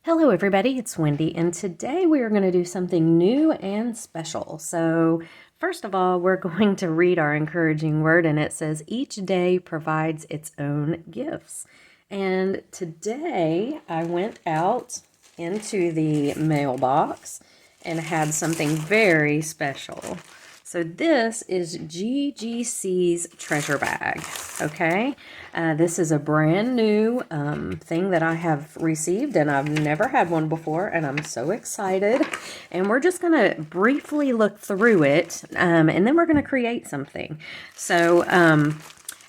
Hello everybody, it's Wendy, and today we are going to do something new and special. So first of all, we're going to read our encouraging word, and it says, each day provides its own gifts. And today I went out into the mailbox and had something very special. So this is GGC's treasure bag, okay? This is a brand new thing that I have received, and I've never had one before, and I'm so excited. And we're just going to briefly look through it, and then we're going to create something. So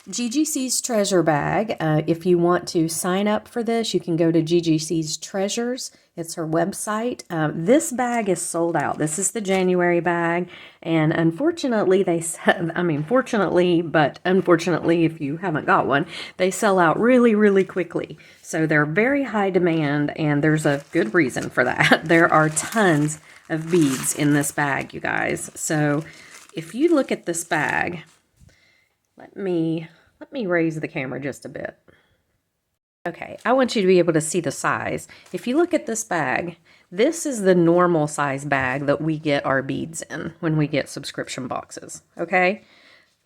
GGC's treasure bag, if you want to sign up for this, you can go to GGC's Treasures. It's her website. This bag is sold out. This is the January bag, and unfortunately, fortunately, but unfortunately, if you haven't got one, they sell out really, really quickly. So they're very high demand, and there's a good reason for that. There are tons of beads in this bag, you guys. So if you look at this bag, let me raise the camera just a bit. Okay, I want you to be able to see the size. If you look at this bag, this is the normal size bag that we get our beads in when we get subscription boxes, okay?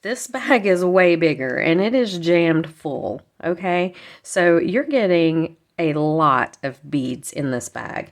This bag is way bigger, and it is jammed full, okay? So you're getting a lot of beads in this bag.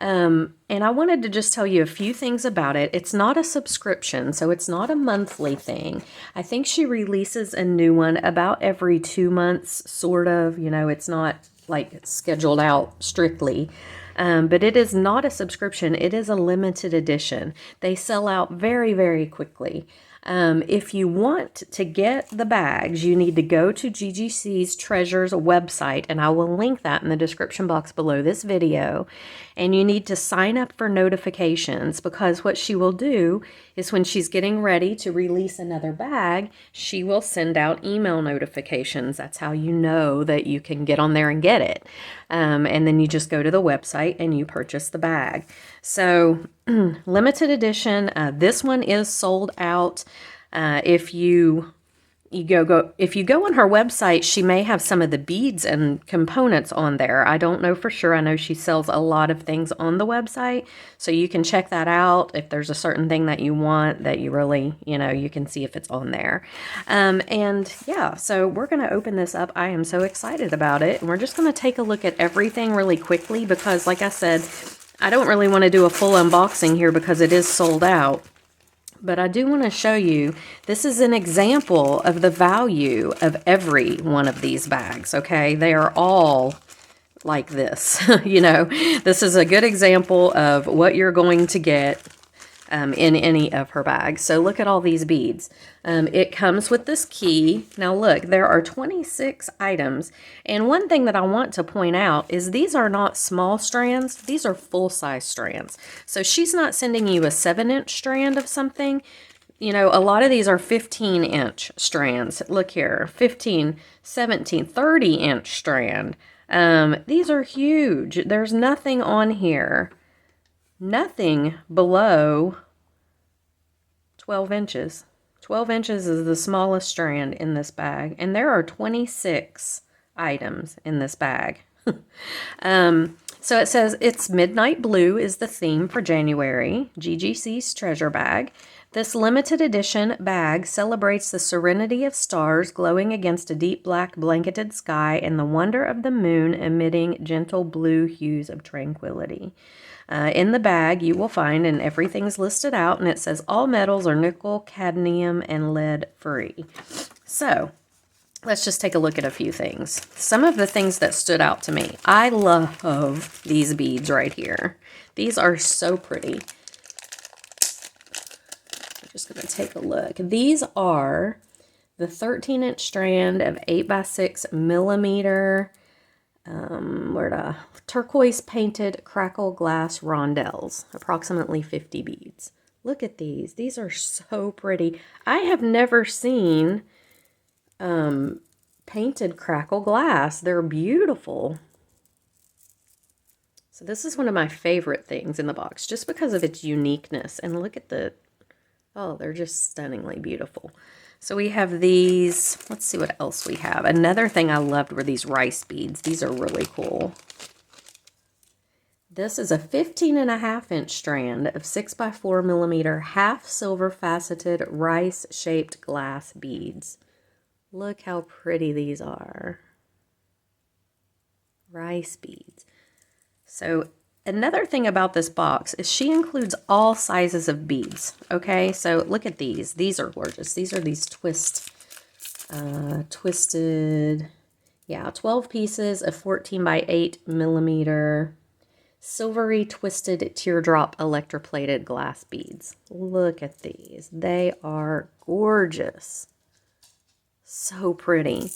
And I wanted to just tell you a few things about it. It's not a subscription, so it's not a monthly thing. I think she releases a new one about every 2 months, sort of. You know, it's not like scheduled out strictly. But it is not a subscription. It is a limited edition. They sell out very, very quickly. If you want to get the bags, you need to go to GGC's Treasures website, and I will link that in the description box below this video. And you need to sign up for notifications, because what she will do is when she's getting ready to release another bag, she will send out email notifications. That's how you know that you can get on there and get it. And then you just go to the website and you purchase the bag. So limited edition, this one is sold out. If you go on her website, she may have some of the beads and components on there. I don't know for sure. I know she sells a lot of things on the website, so you can check that out. If there's a certain thing that you want that you really, you can see if it's on there. And yeah, so we're going to open this up. I am so excited about it. And we're just going to take a look at everything really quickly because, like I said, I don't really want to do a full unboxing here because it is sold out. But I do want to show you, this is an example of the value of every one of these bags, okay? They are all like this, This is a good example of what you're going to get in any of her bags. So look at all these beads. It comes with this key. Now look, there are 26 items. And one thing that I want to point out is these are not small strands. These are full-size strands. So she's not sending you a 7-inch strand of something. A lot of these are 15-inch strands. Look here, 15, 17, 30-inch strand. These are huge. There's nothing on here. Nothing below 12 inches. 12 inches is the smallest strand in this bag. And there are 26 items in this bag. So it says it's Midnight Blue is the theme for January. GGC's treasure bag. This limited edition bag celebrates the serenity of stars glowing against a deep black blanketed sky and the wonder of the moon emitting gentle blue hues of tranquility. In the bag, you will find, and everything's listed out, and it says all metals are nickel, cadmium, and lead free. So let's just take a look at a few things. Some of the things that stood out to me. I love these beads right here. These are so pretty. I'm just going to take a look. These are the 13-inch strand of 8x6 millimeter turquoise painted crackle glass rondelles, approximately 50 beads. Look at these. These are so pretty. I have never seen painted crackle glass. They're beautiful. So this is one of my favorite things in the box just because of its uniqueness. And look at they're just stunningly beautiful. So we have these. Let's see what else we have. Another thing I loved were these rice beads. These are really cool. This is a 15.5-inch strand of 6x4mm half silver faceted rice shaped glass beads. Look how pretty these are. Rice beads. So another thing about this box is she includes all sizes of beads. Okay, so look at these. These are gorgeous. These are these twisted, yeah, 12 pieces of 14x8mm silvery twisted teardrop electroplated glass beads. Look at these. They are gorgeous. So pretty.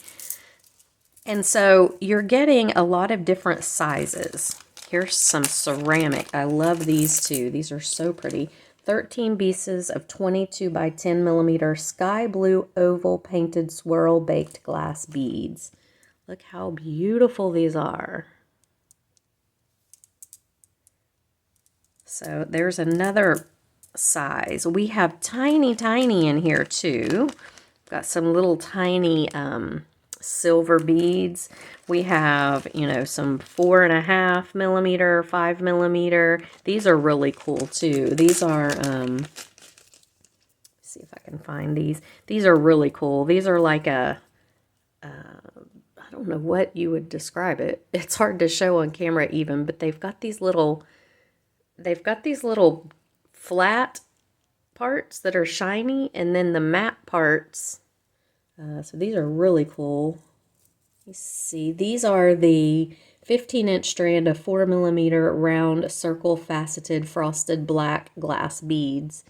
And so you're getting a lot of different sizes. Here's some ceramic. I love these too. These are so pretty. 13 pieces of 22x10mm sky blue oval painted swirl baked glass beads. Look how beautiful these are. So there's another size. We have tiny in here too. Got some little tiny silver beads. We have, you know, some 4.5mm, 5mm. These are really cool too. These are, see if I can find these. These are really cool. These are like a, I don't know what you would describe it. It's hard to show on camera even, but they've got these little flat parts that are shiny, and then the matte parts. So these are really cool. You see, these are the 15-inch strand of 4mm round circle faceted frosted black glass beads.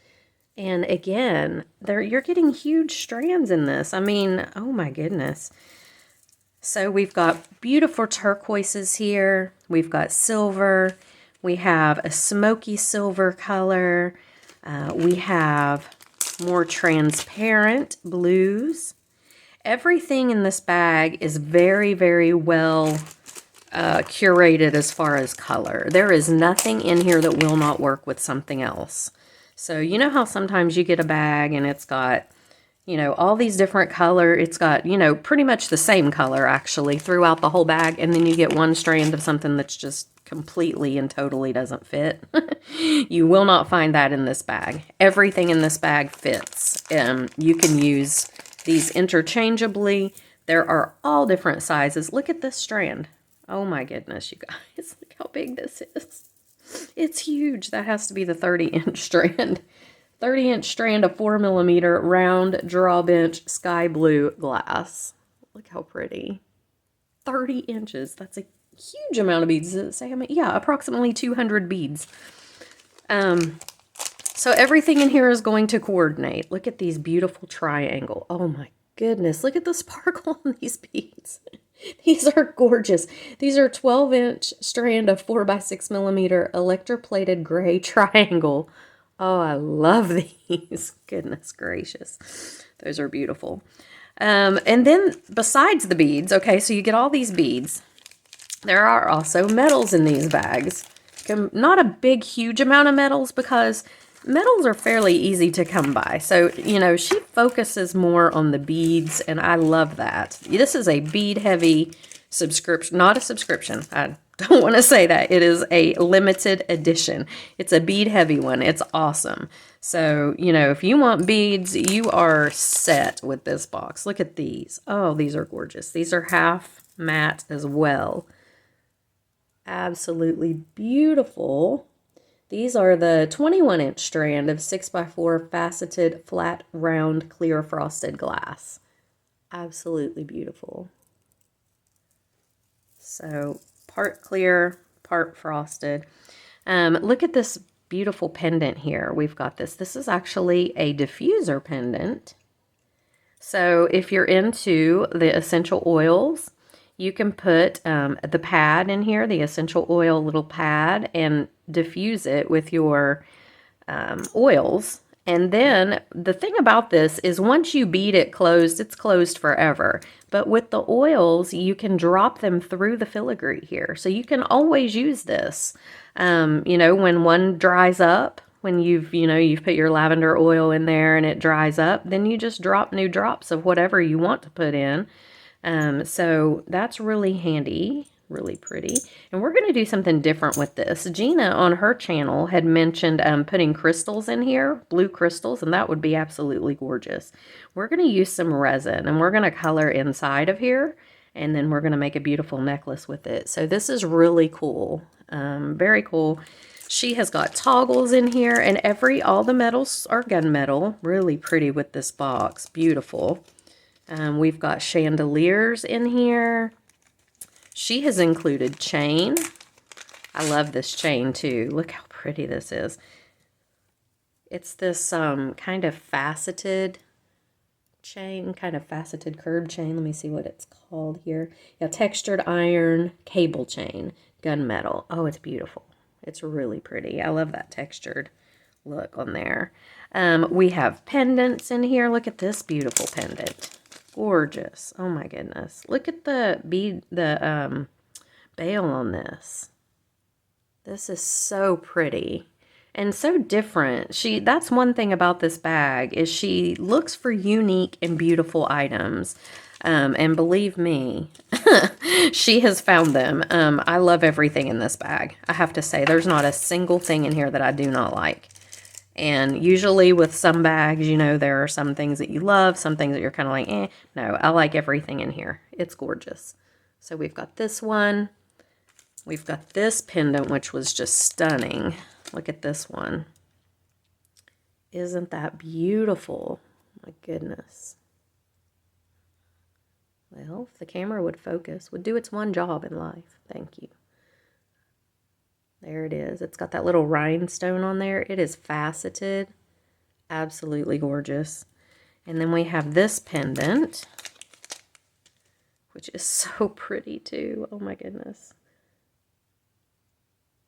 And again, you're getting huge strands in this. I mean, oh my goodness. So we've got beautiful turquoises here. We've got silver. We have a smoky silver color. We have more transparent blues. Everything in this bag is very well curated as far as color. There is nothing in here that will not work with something else. So you know how sometimes you get a bag and it's got, you know, all these different color. It's got, you know, pretty much the same color actually throughout the whole bag. And then you get one strand of something that's just completely and totally doesn't fit. You will not find that in this bag. Everything in this bag fits. You can use these interchangeably. There are all different sizes. Look at this strand. Oh my goodness, you guys. Look how big this is. It's huge. That has to be the 30-inch strand. 30-inch strand of 4mm round drawbench sky blue glass. Look how pretty. 30 inches. That's a huge amount of beads. Does it say how many? Yeah, approximately 200 beads. So everything in here is going to coordinate. Look at these beautiful triangle. Oh my goodness. Look at the sparkle on these beads. These are gorgeous. These are 12-inch strand of 4x6mm electroplated gray triangle. Oh, I love these. Goodness gracious. Those are beautiful. And then besides the beads, okay, so you get all these beads. There are also metals in these bags. Not a big, huge amount of metals because metals are fairly easy to come by. So, you know, she focuses more on the beads, and I love that. This is a bead-heavy subscription, not a subscription. I don't want to say that. It is a limited edition. It's a bead-heavy one. It's awesome. So, you know, if you want beads, you are set with this box. Look at these. Oh, these are gorgeous. These are half matte as well. Absolutely beautiful. These are the 21-inch strand of 6x4 faceted flat round clear frosted glass. Absolutely beautiful. So part clear, part frosted. Look at this beautiful pendant here. We've got this. This is actually a diffuser pendant. So if you're into the essential oils, you can put the pad in here, the essential oil little pad, and diffuse it with your oils. And then the thing about this is once you bead it closed, it's closed forever. But with the oils, you can drop them through the filigree here. So you can always use this. You know, when one dries up, when you've put your lavender oil in there and it dries up, then you just drop new drops of whatever you want to put in. So that's really handy. really pretty. And we're going to do something different with this. Gina on her channel had mentioned putting crystals in here, blue crystals, and that would be absolutely gorgeous. We're going to use some resin, and we're going to color inside of here, and then we're going to make a beautiful necklace with it. So this is really cool. Very cool. She has got toggles in here, and all the metals are gunmetal. Really pretty with this box. Beautiful. We've got chandeliers in here. She has included chain. I love this chain too. Look how pretty this is. It's this kind of faceted chain, kind of faceted curved chain. Let me see what it's called here. Yeah, textured iron cable chain, gunmetal. Oh, it's beautiful. It's really pretty. I love that textured look on there. We have pendants in here. Look at this beautiful pendant. Gorgeous. Oh my goodness. Look at the bead, the bail on this. This is so pretty and so different. That's one thing about this bag, is she looks for unique and beautiful items. And believe me, she has found them. I love everything in this bag. I have to say, there's not a single thing in here that I do not like. And usually with some bags, you know, there are some things that you love, some things that you're kind of like, eh. No, I like everything in here. It's gorgeous. So we've got this one. We've got this pendant, which was just stunning. Look at this one. Isn't that beautiful? My goodness. Well, if the camera would focus, would do its one job in life. Thank you. There it is. It's got that little rhinestone on there. It is faceted. Absolutely gorgeous. And then we have this pendant, which is so pretty too. Oh my goodness.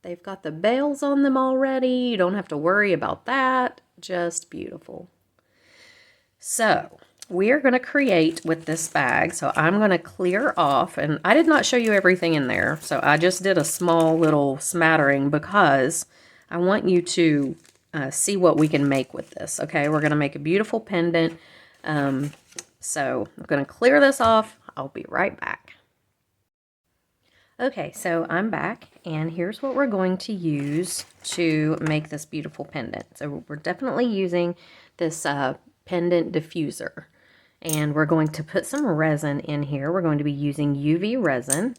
They've got the bails on them already. You don't have to worry about that. Just beautiful. So we are going to create with this bag. So I'm going to clear off, and I did not show you everything in there. So I just did a small little smattering because I want you to see what we can make with this. Okay, we're going to make a beautiful pendant. So I'm going to clear this off. I'll be right back. Okay, so I'm back, and here's what we're going to use to make this beautiful pendant. So we're definitely using this pendant diffuser, and we're going to put some resin in here. We're going to be using UV resin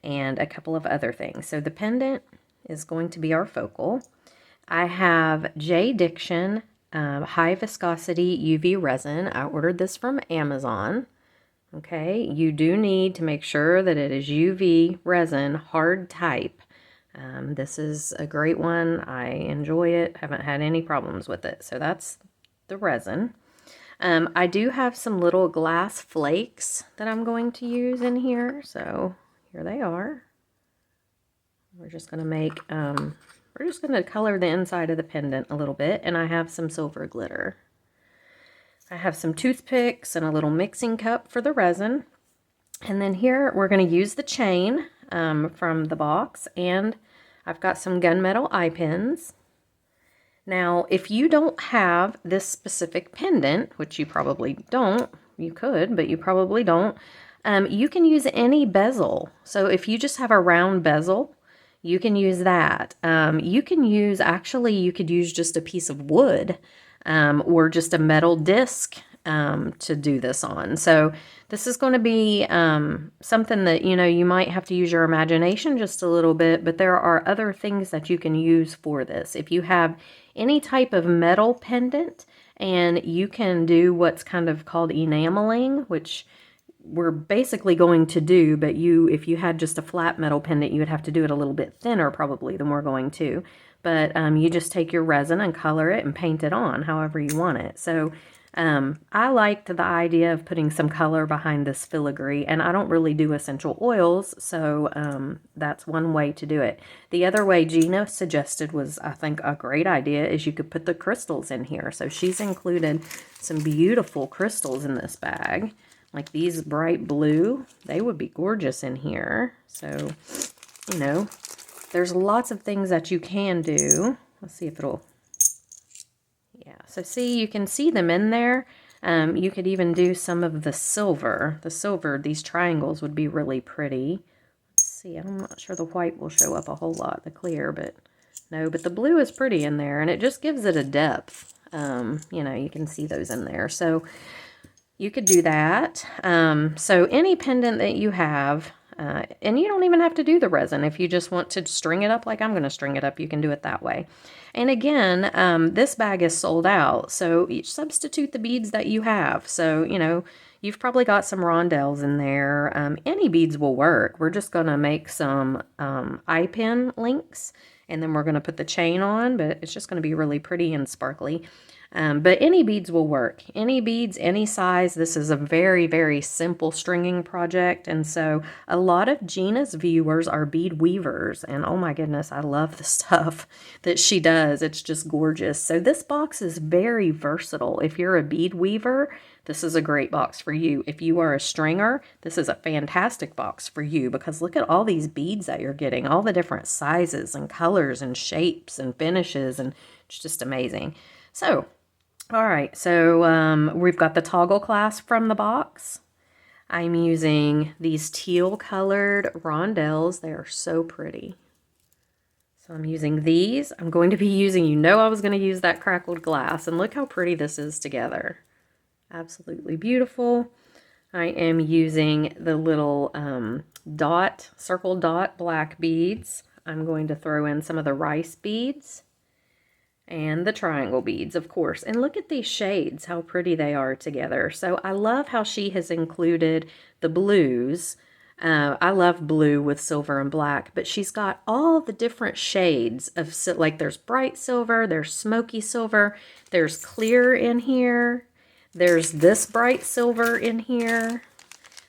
and a couple of other things. So the pendant is going to be our focal. I have J. Diction high viscosity UV resin. I ordered this from Amazon. Okay, you do need to make sure that it is UV resin, hard type. This is a great one. I enjoy it. Haven't had any problems with it. So that's the resin. I do have some little glass flakes that I'm going to use in here. So here they are. We're just going to make, we're just going to color the inside of the pendant a little bit. And I have some silver glitter. I have some toothpicks and a little mixing cup for the resin. And then here we're going to use the chain from the box, and I've got some gunmetal eye pins. Now, if you don't have this specific pendant, which you probably don't, you could, but you probably don't, you can use any bezel. So if you just have a round bezel, you can use that. You can use, actually, you could use just a piece of wood or just a metal disc to do this on. So this is going to be something that, you know, you might have to use your imagination just a little bit, but there are other things that you can use for this. If you have any type of metal pendant, and you can do what's kind of called enameling, which we're basically going to do, but if you had just a flat metal pendant, you would have to do it a little bit thinner probably than we're going to. But you just take your resin and color it and paint it on however you want it. So I liked the idea of putting some color behind this filigree, and I don't really do essential oils, so that's one way to do it. The other way Gina suggested was, I think, a great idea, is you could put the crystals in here. So she's included some beautiful crystals in this bag, like these bright blue. They would be gorgeous in here. So, you know, there's lots of things that you can do. Let's see if it'll... Yeah, so see, you can see them in there. You could even do some of the silver. The silver, these triangles would be really pretty. Let's see, I'm not sure the white will show up a whole lot, the clear, but no, but the blue is pretty in there, and it just gives it a depth. You know, you can see those in there. So you could do that. So any pendant that you have, and you don't even have to do the resin. If you just want to string it up like I'm going to string it up, you can do it that way. And again, this bag is sold out, so you substitute the beads that you have. So, you know, you've probably got some rondelles in there. Any beads will work. We're just going to make some eye pin links, and then we're going to put the chain on, but it's just going to be really pretty and sparkly. But any beads will work. Any beads, any size. This is a very, very simple stringing project. And so a lot of Gina's viewers are bead weavers. And oh my goodness, I love the stuff that she does. It's just gorgeous. So this box is very versatile. If you're a bead weaver, this is a great box for you. If you are a stringer, this is a fantastic box for you, because look at all these beads that you're getting, all the different sizes and colors and shapes and finishes, and it's just amazing. So, all right, so we've got the toggle clasp from the box. I'm using these teal colored rondelles. They are so pretty. So I'm using these. I'm going to be using, you know, I was going to use that crackled glass, and look how pretty this is together. Absolutely beautiful. I am using the little circle dot black beads. I'm going to throw in some of the rice beads and the triangle beads, of course. And look at these shades, how pretty they are together. So I love how she has included the blues. I love blue with silver and black, but she's got all the different shades of, like there's bright silver, there's smoky silver, there's clear in here, there's this bright silver in here.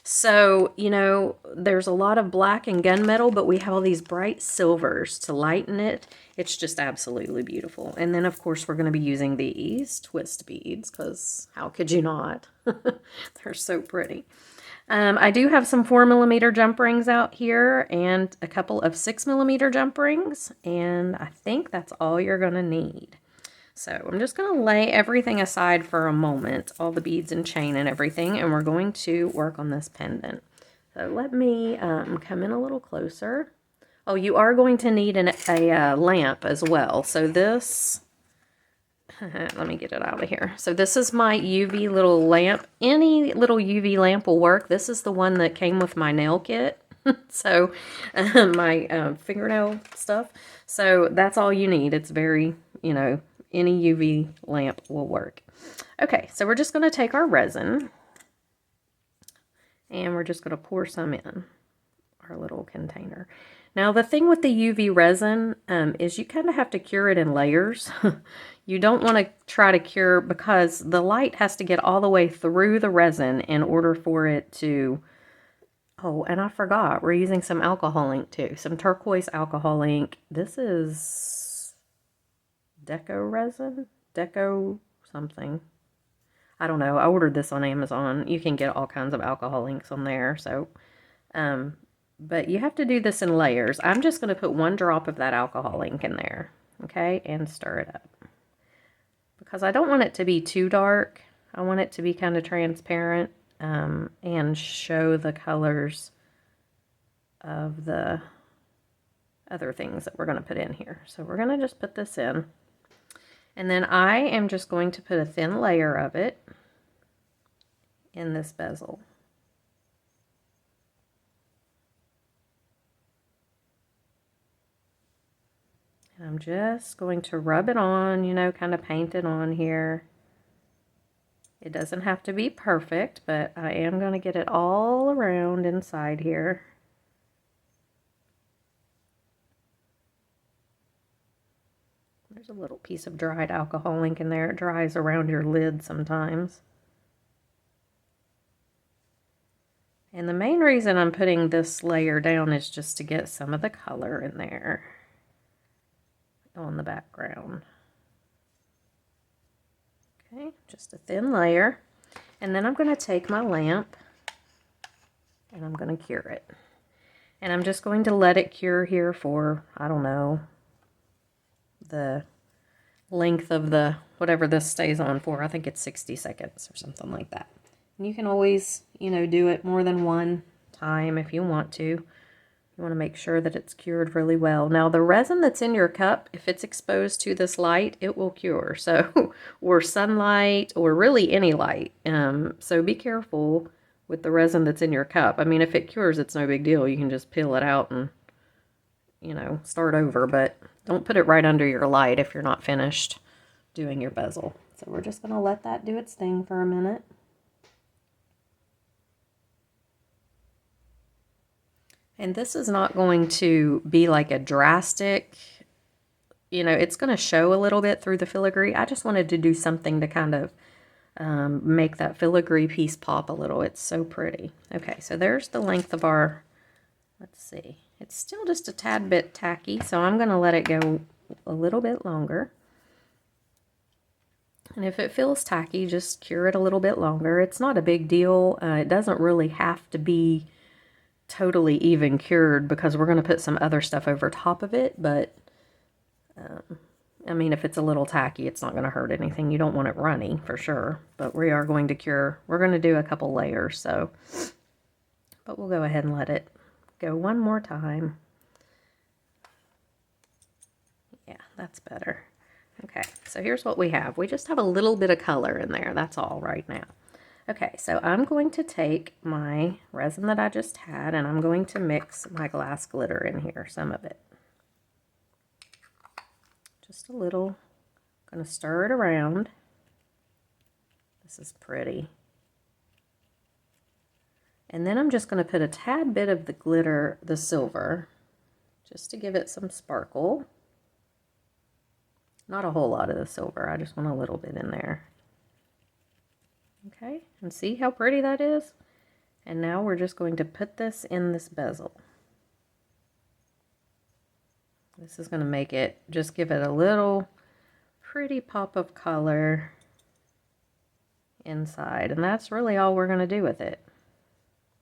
So, you know, there's a lot of black and gunmetal, but we have all these bright silvers to lighten it. It's just absolutely beautiful. And then, of course, we're going to be using these twist beads, because how could you not? They're so pretty. I do have some 4mm jump rings out here and a couple of 6mm jump rings, and I think that's all you're going to need. So I'm just going to lay everything aside for a moment, all the beads and chain and everything, and we're going to work on this pendant. So let me come in a little closer. Oh, you are going to need a lamp as well. So this, let me get it out of here. So this is my UV little lamp. Any little UV lamp will work. This is the one that came with my nail kit. So my fingernail stuff. So that's all you need. It's very, you know, any UV lamp will work. Okay, so we're just going to take our resin and we're just going to pour some in our little container. Now the thing with the UV resin is you kind of have to cure it in layers. You don't want to try to cure, because the light has to get all the way through the resin in order for it to... Oh, and I forgot, we're using some alcohol ink too, some turquoise alcohol ink. This is Deco resin? Deco something. I don't know. I ordered this on Amazon. You can get all kinds of alcohol inks on there. So, but you have to do this in layers. I'm just going to put 1 drop of that alcohol ink in there, okay, and stir it up. Because I don't want it to be too dark. I want it to be kind of transparent and show the colors of the other things that we're going to put in here. So we're going to just put this in. And then I am just going to put a thin layer of it in this bezel. And I'm just going to rub it on, you know, kind of paint it on here. It doesn't have to be perfect, but I am going to get it all around inside here. There's a little piece of dried alcohol ink in there. It dries around your lid sometimes. And the main reason I'm putting this layer down is just to get some of the color in there on the background. Okay, just a thin layer. And then I'm going to take my lamp and I'm going to cure it. And I'm just going to let it cure here for, I don't know, the length of the, whatever this stays on for. I think it's 60 seconds or something like that. And you can always, you know, do it more than one time if you want to. You want to make sure that it's cured really well. Now the resin that's in your cup, if it's exposed to this light, it will cure. So, or sunlight, or really any light. So be careful with the resin that's in your cup. I mean, if it cures, it's no big deal. You can just peel it out and, you know, start over. But don't put it right under your light if you're not finished doing your bezel. So we're just going to let that do its thing for a minute. And this is not going to be like a drastic, you know, it's going to show a little bit through the filigree. I just wanted to do something to kind of make that filigree piece pop a little. It's so pretty. Okay, so there's the length of our, let's see. It's still just a tad bit tacky, so I'm going to let it go a little bit longer. And if it feels tacky, just cure it a little bit longer. It's not a big deal. It doesn't really have to be totally even cured because we're going to put some other stuff over top of it, but I mean, if it's a little tacky, it's not going to hurt anything. You don't want it runny for sure, but we are going to cure. We're going to do a couple layers, so, but we'll go ahead and let it go one more time. Yeah, that's better. Okay, so here's what we have. We just have a little bit of color in there. That's all right now. Okay, so I'm going to take my resin that I just had and I'm going to mix my glass glitter in here, some of it. Just a little. I'm going to stir it around. This is pretty. And then I'm just going to put a tad bit of the glitter, the silver, just to give it some sparkle. Not a whole lot of the silver, I just want a little bit in there. Okay, and see how pretty that is? And now we're just going to put this in this bezel. This is going to make it, just give it a little pretty pop of color inside. And that's really all we're going to do with it.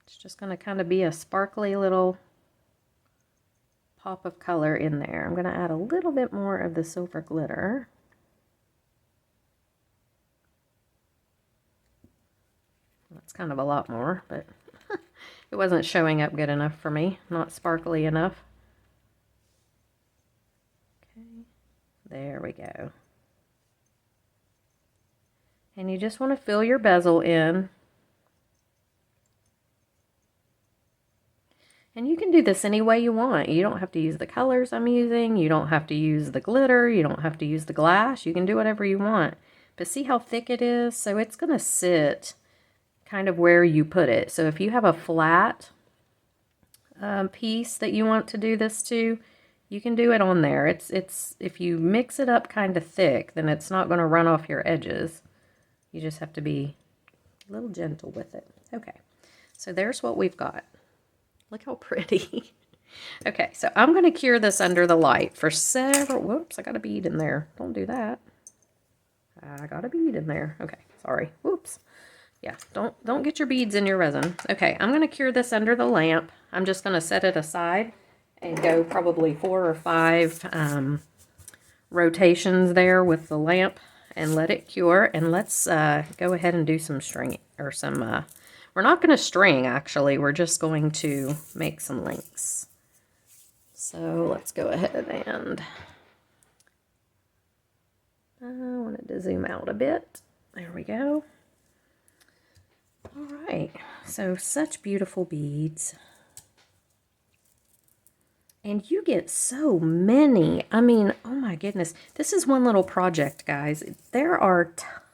It's just going to kind of be a sparkly little pop of color in there. I'm going to add a little bit more of the silver glitter. That's kind of a lot more, but it wasn't showing up good enough for me, not sparkly enough. Okay, there we go. And you just want to fill your bezel in. And you can do this any way you want. You don't have to use the colors I'm using. You don't have to use the glitter. You don't have to use the glass. You can do whatever you want. But see how thick it is? So it's going to sit kind of where you put it. So if you have a flat piece that you want to do this to, you can do it on there. It's if you mix it up kind of thick, then it's not going to run off your edges. You just have to be a little gentle with it. Okay, so there's what we've got. Look how pretty. Okay, so I'm going to cure this under the light for several, whoops, I got a bead in there. Don't do that. I got a bead in there. Okay, sorry. Whoops. Yeah, don't get your beads in your resin. Okay, I'm going to cure this under the lamp. I'm just going to set it aside and go probably 4 or 5 rotations there with the lamp and let it cure. And let's go ahead and do some string, or some, we're not going to string actually, we're just going to make some links. So let's go ahead and, I wanted to zoom out a bit. There we go. All right, so such beautiful beads. And you get so many. I mean, oh my goodness. This is one little project, guys. There are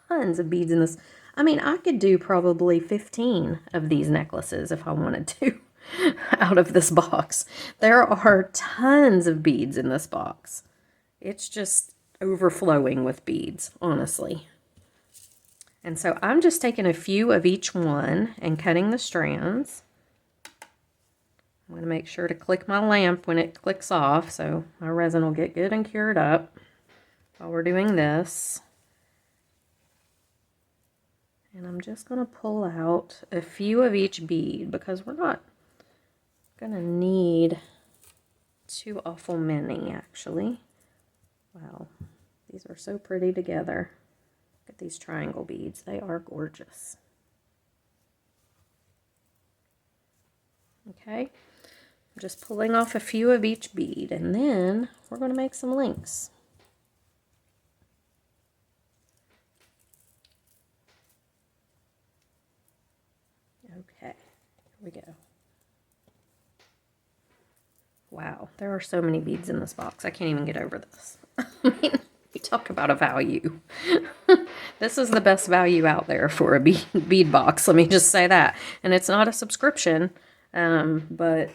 tons of beads in this. I mean, I could do probably 15 of these necklaces if I wanted to out of this box. There are tons of beads in this box. It's just overflowing with beads, honestly. And so I'm just taking a few of each one and cutting the strands. I'm going to make sure to click my lamp when it clicks off so my resin will get good and cured up while we're doing this. And I'm just going to pull out a few of each bead because we're not going to need too awful many actually. Wow, these are so pretty together. Look at these triangle beads. They are gorgeous. Okay, just pulling off a few of each bead, and then we're going to make some links. Okay, here we go. Wow, there are so many beads in this box. I can't even get over this. I mean, you talk about a value. This is the best value out there for a bead box. Let me just say that. And it's not a subscription, but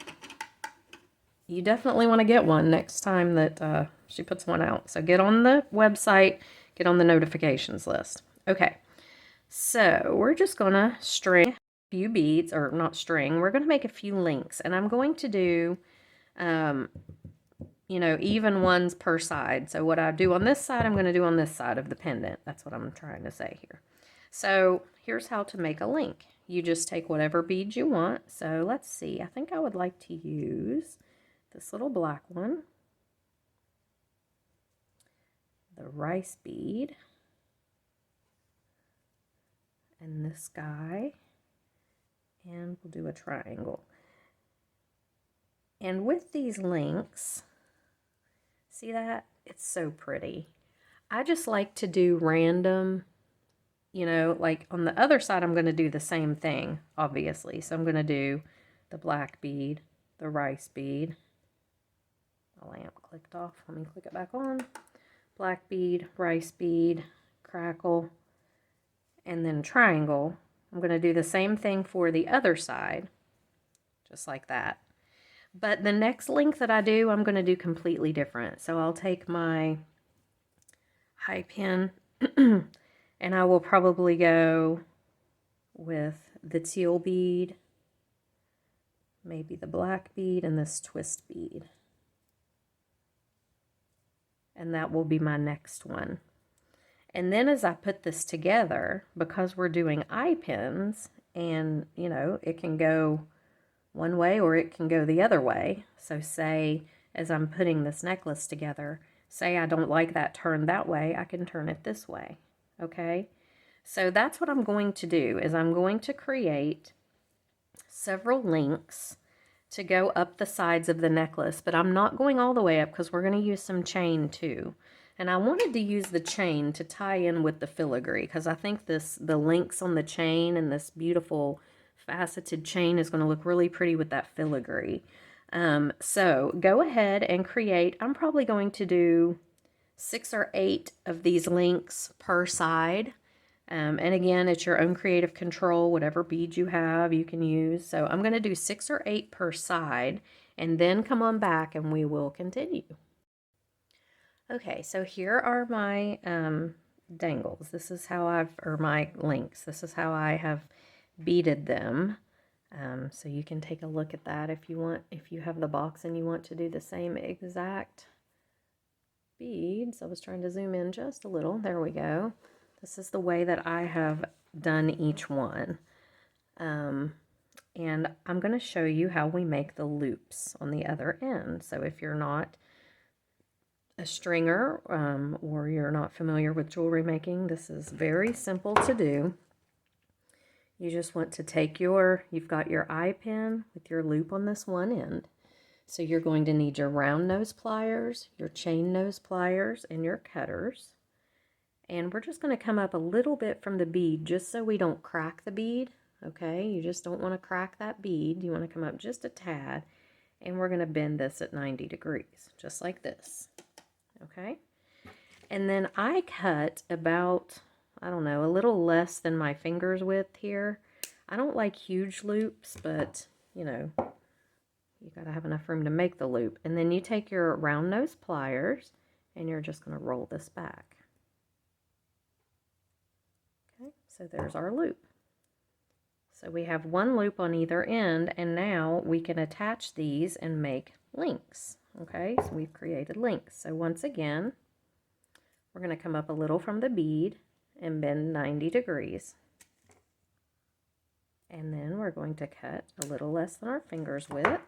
you definitely want to get one next time that she puts one out. So get on the website, get on the notifications list. Okay, so we're just going to string a few beads, or not string, we're going to make a few links. And I'm going to do, you know, even ones per side. So what I do on this side, I'm going to do on this side of the pendant. That's what I'm trying to say here. So here's how to make a link. You just take whatever beads you want. So let's see. I think I would like to use this little black one, the rice bead, and this guy, and we'll do a triangle. And with these links, see that? It's so pretty. I just like to do random, you know, like on the other side, I'm going to do the same thing, obviously. So I'm going to do the black bead, the rice bead. My lamp clicked off. Let me click it back on. Black bead, rice bead, crackle, and then triangle. I'm going to do the same thing for the other side, just like that. But the next link that I do, I'm going to do completely different. So I'll take my high pin and I will probably go with the teal bead, maybe the black bead, and this twist bead. And that will be my next one. And then as I put this together, because we're doing eye pins, and you know, it can go one way or it can go the other way. So say, as I'm putting this necklace together, say I don't like that turned that way, I can turn it this way, okay? So that's what I'm going to do, is I'm going to create several links to go up the sides of the necklace, but I'm not going all the way up because we're going to use some chain too. And I wanted to use the chain to tie in with the filigree, because I think the links on the chain and this beautiful faceted chain is going to look really pretty with that filigree. So go ahead and create. I'm probably going to do 6 or 8 of these links per side. And again, it's your own creative control. Whatever beads you have, you can use. So I'm going to do 6 or 8 per side, and then come on back and we will continue. Okay, so here are my dangles. This is how or my links. This is how I have beaded them. So you can take a look at that if you want, if you have the box and you want to do the same exact beads. I was trying to zoom in just a little. There we go. This is the way that I have done each one. And I'm going to show you how we make the loops on the other end. So if you're not a stringer or you're not familiar with jewelry making, this is very simple to do. You just want to take you've got your eye pin with your loop on this one end. So you're going to need your round nose pliers, your chain nose pliers, and your cutters. And we're just going to come up a little bit from the bead just so we don't crack the bead, okay? You just don't want to crack that bead. You want to come up just a tad, and we're going to bend this at 90 degrees, just like this, okay? And then I cut about, I don't know, a little less than my finger's width here. I don't like huge loops, but, you know, you got to have enough room to make the loop. And then you take your round nose pliers, and you're just going to roll this back. Okay, so there's our loop. So we have one loop on either end, and now we can attach these and make links. Okay, so we've created links. So once again, we're going to come up a little from the bead and bend 90 degrees. And then we're going to cut a little less than our finger's width.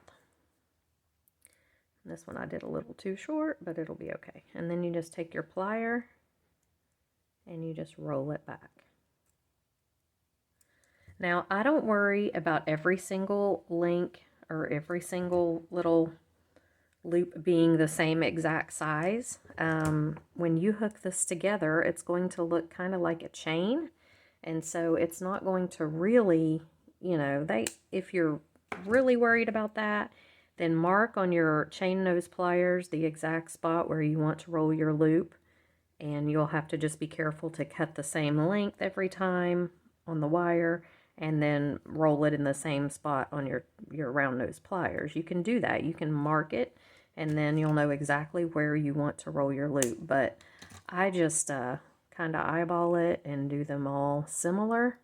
And this one I did a little too short, but it'll be okay. And then you just take your plier and you just roll it back. Now, I don't worry about every single link or every single little loop being the same exact size. When you hook this together, it's going to look kind of like a chain. And so it's not going to really, you know, if you're really worried about that, then mark on your chain nose pliers the exact spot where you want to roll your loop. And you'll have to just be careful to cut the same length every time on the wire, and then roll it in the same spot on your round nose pliers. You can do that. You can mark it, and then you'll know exactly where you want to roll your loop. But I just kind of eyeball it and do them all similar,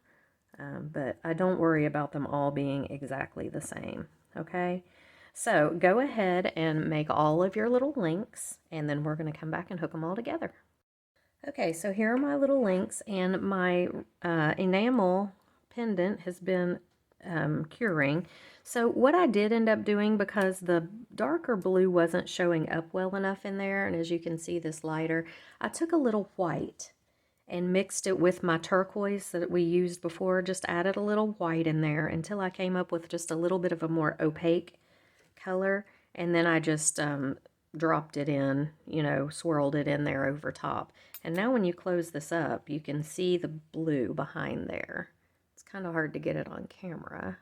but I don't worry about them all being exactly the same, okay? So go ahead and make all of your little links, and then we're going to come back and hook them all together. Okay, so here are my little links, and my enamel pendant has been curing. So what I did end up doing, because the darker blue wasn't showing up well enough in there, and as you can see this lighter, I took a little white and mixed it with my turquoise that we used before, just added a little white in there until I came up with just a little bit of a more opaque color, and then I just dropped it in, you know, swirled it in there over top. And now when you close this up, you can see the blue behind there. It's kind of hard to get it on camera,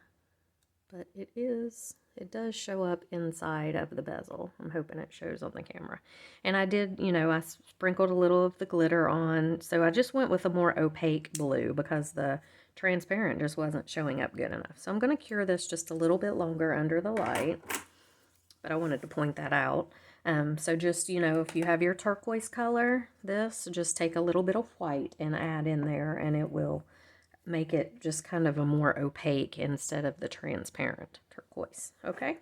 but it does show up inside of the bezel. I'm hoping it shows on the camera. And I did, you know, I sprinkled a little of the glitter on, so I just went with a more opaque blue because the transparent just wasn't showing up good enough. So I'm going to cure this just a little bit longer under the light, but I wanted to point that out. So just, you know, if you have your turquoise color, just take a little bit of white and add in there, and it will make it just kind of a more opaque instead of the transparent turquoise. Okay.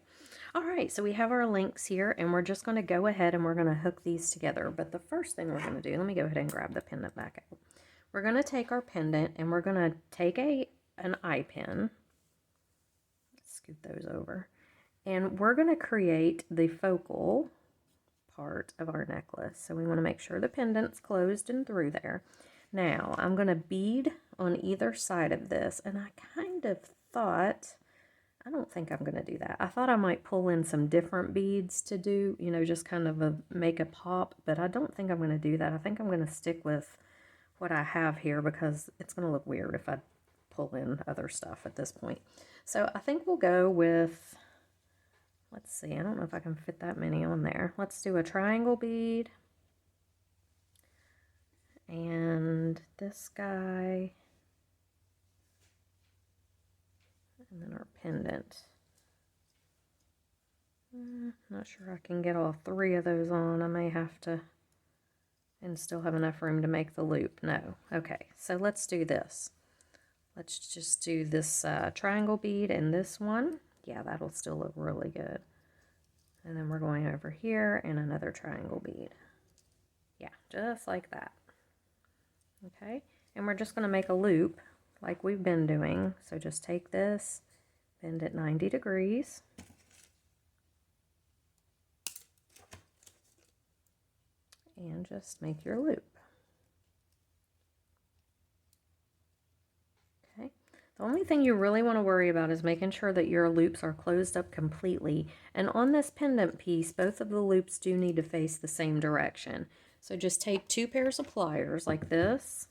All right, so we have our links here, and we're just going to go ahead and we're going to hook these together. But the first thing we're going to do, let me go ahead and grab the pendant back out. We're going to take our pendant, and we're going to take an eye pin. Scoot those over. And we're going to create the focal part of our necklace. So we want to make sure the pendant's closed and through there. Now, I'm going to bead on either side of this, and I kind of thought, I don't think I'm going to do that. I thought I might pull in some different beads to do, you know, just kind of make a pop, but I don't think I'm going to do that. I think I'm going to stick with what I have here because it's going to look weird if I pull in other stuff at this point. So I think we'll go with, let's see, I don't know if I can fit that many on there. Let's do a triangle bead. And this guy. And then our pendant. Not sure I can get all 3 of those on. I may have to, and still have enough room to make the loop. No. Okay, so let's do this. Let's just do this triangle bead and this one. Yeah, that'll still look really good. And then we're going over here and another triangle bead. Yeah, just like that. Okay, and we're just going to make a loop like we've been doing. So just take this, bend it 90 degrees. And just make your loop. Okay, the only thing you really want to worry about is making sure that your loops are closed up completely. And on this pendant piece, both of the loops do need to face the same direction. So just take 2 pairs of pliers like this,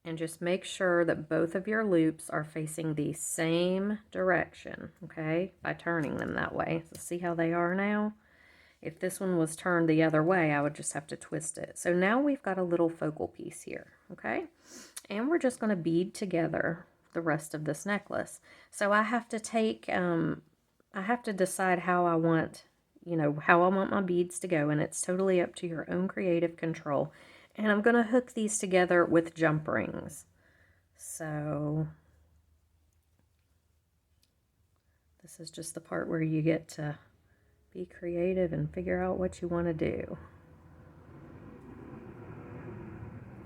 and just make sure that both of your loops are facing the same direction, okay, by turning them that way. So see how they are now? If this one was turned the other way, I would just have to twist it. So now we've got a little focal piece here, okay? And we're just going to bead together the rest of this necklace. So I have to take, I have to decide how I want, you know, how I want my beads to go, and it's totally up to your own creative control. And I'm going to hook these together with jump rings. So this is just the part where you get to be creative and figure out what you want to do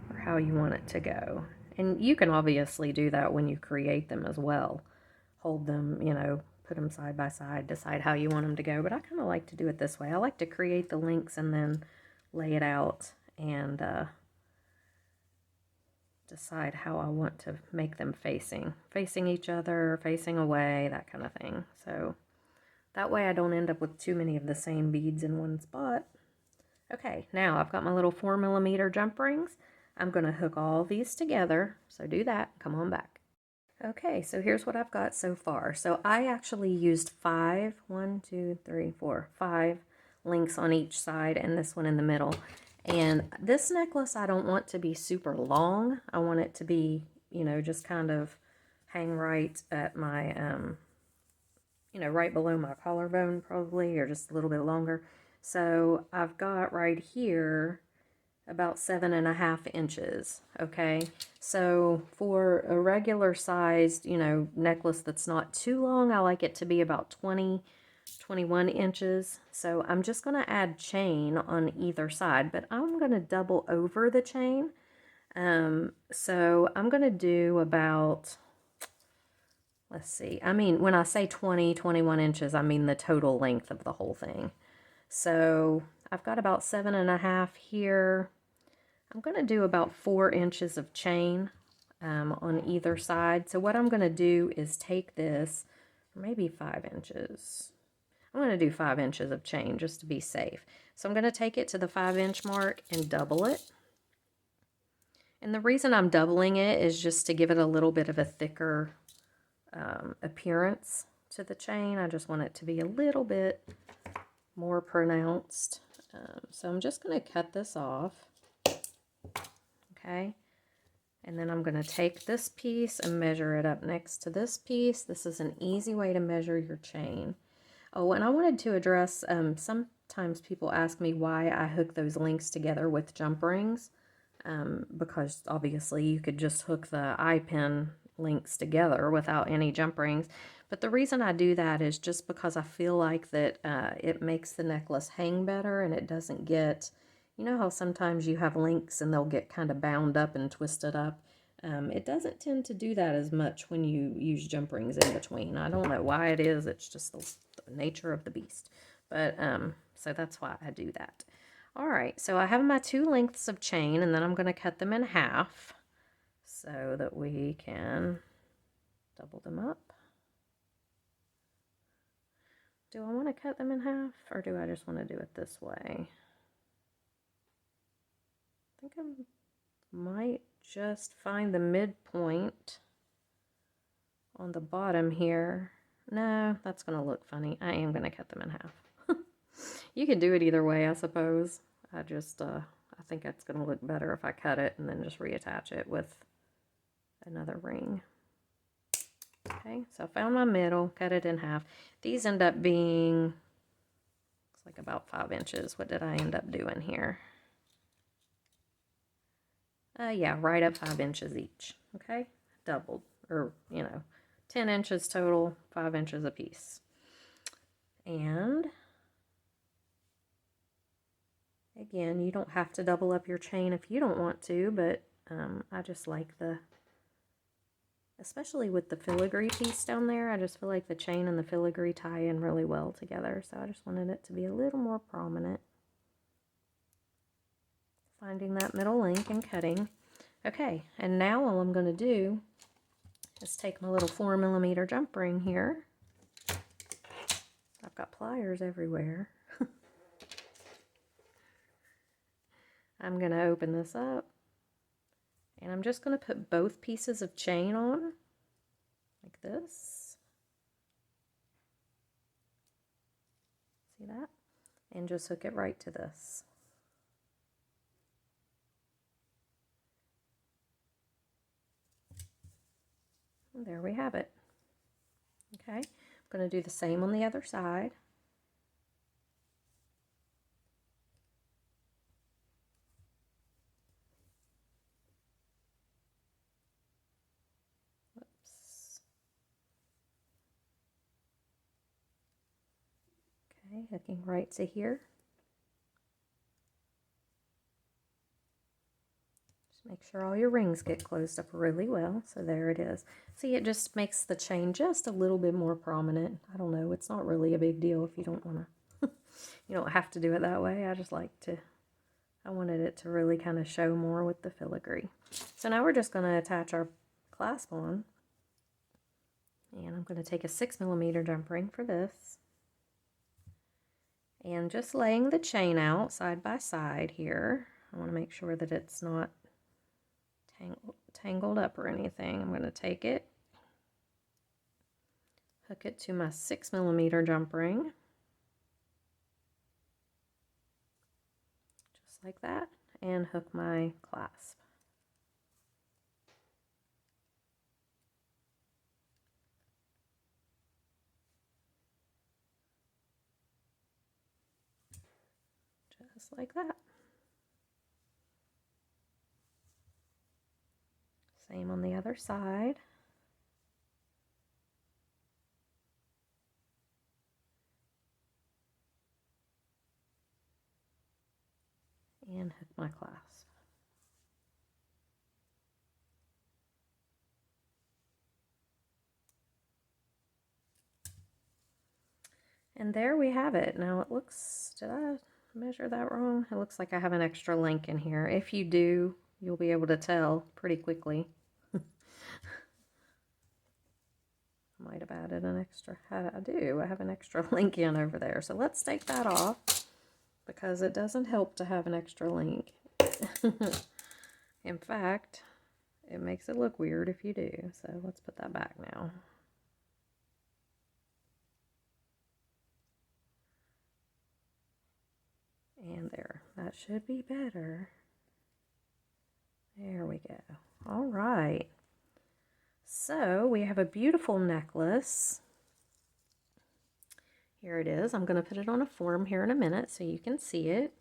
or how you want it to go. And you can obviously do that when you create them as well. Hold them, you know, put them side by side, decide how you want them to go. But I kind of like to do it this way. I like to create the links and then lay it out and decide how I want to make them facing each other, facing away, that kind of thing. So that way I don't end up with too many of the same beads in one spot. Okay, now I've got my little 4mm jump rings. I'm going to hook all these together, so do that, come on back. Okay, so here's what I've got so far. So I actually used 5 links on each side and this one in the middle. And this necklace I don't want to be super long. I want it to be, you know, just kind of hang right at my, you know, right below my collarbone probably, or just a little bit longer. So I've got right here about 7.5 inches. Okay, so for a regular sized, you know, necklace that's not too long, I like it to be about 21 inches. So I'm just going to add chain on either side, but I'm going to double over the chain. So I'm going to do about, let's see, I mean, when I say 21 inches, I mean the total length of the whole thing. So I've got about 7.5 here. I'm going to do about 4 inches of chain on either side. So what I'm going to do is take this, maybe 5 inches. I'm going to do 5 inches of chain just to be safe. So I'm going to take it to the 5-inch mark and double it. And the reason I'm doubling it is just to give it a little bit of a thicker appearance to the chain. I just want it to be a little bit more pronounced. So I'm just going to cut this off. Okay. And then I'm going to take this piece and measure it up next to this piece. This is an easy way to measure your chain. Oh, and I wanted to address, sometimes people ask me why I hook those links together with jump rings, because obviously you could just hook the eye pin links together without any jump rings. But the reason I do that is just because I feel like that it makes the necklace hang better, and it doesn't get, you know how sometimes you have links and they'll get kind of bound up and twisted up. It doesn't tend to do that as much when you use jump rings in between. I don't know why it is. It's just the nature of the beast. But so that's why I do that. All right, so I have my 2 lengths of chain, and then I'm going to cut them in half so that we can double them up. Do I want to cut them in half, or do I just want to do it this way? I think I might just find the midpoint on the bottom here. No, that's going to look funny. I am going to cut them in half. You can do it either way, I suppose. I just, I think it's going to look better if I cut it and then just reattach it with another ring. Okay, so I found my middle, cut it in half. These end up being, looks like about 5 inches. What did I end up doing here? Yeah, right up 5 inches each. Okay, doubled, or, you know, 10 inches total, 5 inches a piece. And again, you don't have to double up your chain if you don't want to, but I just like the, especially with the filigree piece down there, I just feel like the chain and the filigree tie in really well together. So I just wanted it to be a little more prominent. Finding that middle link and cutting. Okay, and now all I'm going to do is take my little 4mm jump ring here. I've got pliers everywhere. I'm going to open this up, and I'm just going to put both pieces of chain on, like this. See that? And just hook it right to this. And there we have it. Okay, I'm going to do the same on the other side. Okay, hooking right to here. Just make sure all your rings get closed up really well. So there it is. See, it just makes the chain just a little bit more prominent. I don't know, it's not really a big deal if you don't want to. You don't have to do it that way. I just like to, I wanted it to really kind of show more with the filigree. So now we're just going to attach our clasp on. And I'm going to take a 6mm jump ring for this. And just laying the chain out side by side here. I want to make sure that it's not tangled up or anything. I'm going to take it, hook it to my 6mm jump ring. Just like that. And hook my clasp. Just like that. Same on the other side. And hook my clasp. And there we have it. Now it looks, did I measure that wrong? It looks like I have an extra link in here. If you do, you'll be able to tell pretty quickly. Might have added an extra, I do, I have an extra link in over there. So let's take that off because it doesn't help to have an extra link. In fact, it makes it look weird if you do. So let's put that back now. And there, that should be better. There we go. All right. So we have a beautiful necklace. Here it is. I'm going to put it on a form here in a minute so you can see it.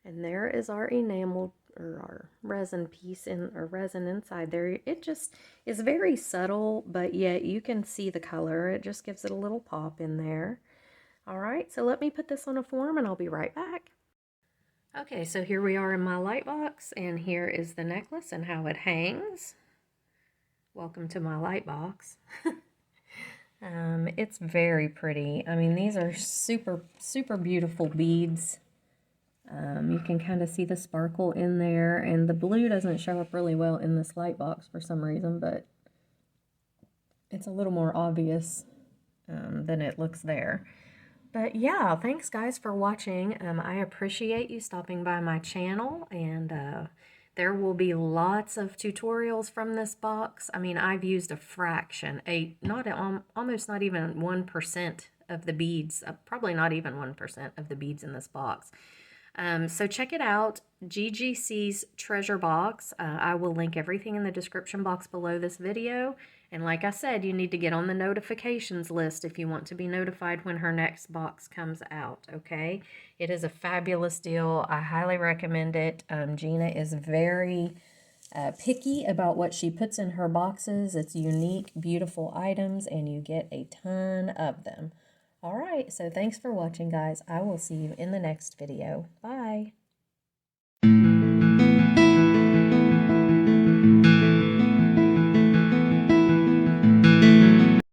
And there is our enamel or our resin piece or resin inside there. It just is very subtle, but yet you can see the color. It just gives it a little pop in there. All right, so let me put this on a form and I'll be right back. Okay, so here we are in my light box, and here is the necklace and how it hangs. Welcome to my light box. It's very pretty. I mean, these are super, super beautiful beads. You can kind of see the sparkle in there, and the blue doesn't show up really well in this light box for some reason, but it's a little more obvious than it looks there. But yeah, thanks guys for watching. I appreciate you stopping by my channel, and there will be lots of tutorials from this box. I mean, I've used a fraction, almost not even 1% of the beads, probably not even 1% of the beads in this box. So check it out, GGC's treasure box. I will link everything in the description box below this video. And like I said, you need to get on the notifications list if you want to be notified when her next box comes out, okay? It is a fabulous deal. I highly recommend it. Gina is very picky about what she puts in her boxes. It's unique, beautiful items, and you get a ton of them. All right, so thanks for watching, guys. I will see you in the next video. Bye.